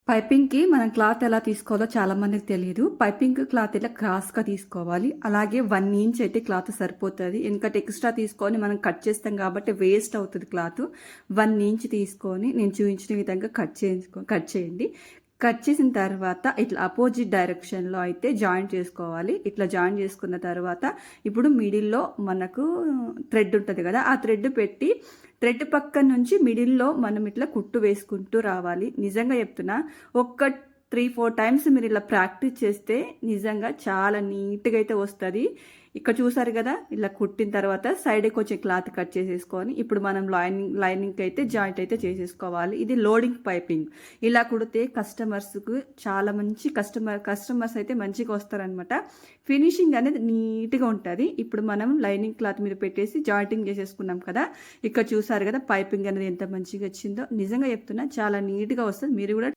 పైపింగ్‌కి మనం క్లాత్ ఎలా తీసుకోవాలో చాలా మందికి తెలీదు. పైపింగ్ క్లాత్ ఇలా క్రాస్‌గా తీసుకోవాలి. అలాగే 1 ఇంచ్ అయితే క్లాత్ సరిపోతది. ఎందుకంటే ఎక్స్‌ట్రా తీసుకొని మనం కట్ చేస్తాం కాబట్టి వేస్ట్ అవుతది క్లాత్. 1 ఇంచ్ తీసుకొని నేను చూపించిన విధంగా కట్ చేయండి. కట్ చేసిన తర్వాత ఇట్లా అపోజిట్ డైరెక్షన్‌లో అయితే జాయింట్ చేసుకోవాలి. ఇట్లా జాయింట్ చేసుకున్న తర్వాత ఇప్పుడు మిడిల్‌లో మనకు థ్రెడ్ ఉంటది కదా! ఆ థ్రెడ్ పెట్టి థ్రెడ్ పక్కన నుంచి మిడిల్‌లో మనం ఇట్లా కుట్టు వేసుకుంటూ రావాలి. నిజంగా చెప్తున్నా. ఒక్క 3, 4 టైమ్స్ మీరు ఇలా ప్రాక్టీస్ చేస్తే నిజంగా చాలా నీట్‌గా అయితే వస్తది. ఇక్కడ చూసారు కదా! ఇలా కుట్టిన తర్వాత సైడ్‌కి కొంచెం క్లాత్ కట్ చేసేసుకొని ఇప్పుడు మనం లైనింగ్‌కి అయితే జాయింట్ అయితే చేసేసుకోవాలి. ఇది లోడింగ్ పైపింగ్. ఇలా కుడితే కస్టమర్స్‌కు చాలా మంచి కస్టమర్స్ అయితే మంచిగా వస్తారనమాట. ఫినిషింగ్ అనేది నీట్‌గా ఉంటది. ఇప్పుడు మనం లైనింగ్ క్లాత్ మీద పెట్టేసి జాయింటింగ్ చేసేసుకున్నాం కదా! ఇక్కడ చూసారు కదా! పైపింగ్ అనేది ఎంత మంచిగా వచ్చిందో. నిజంగా చెప్తున్నా చాలా నీట్‌గా వస్తది. మీరు కూడా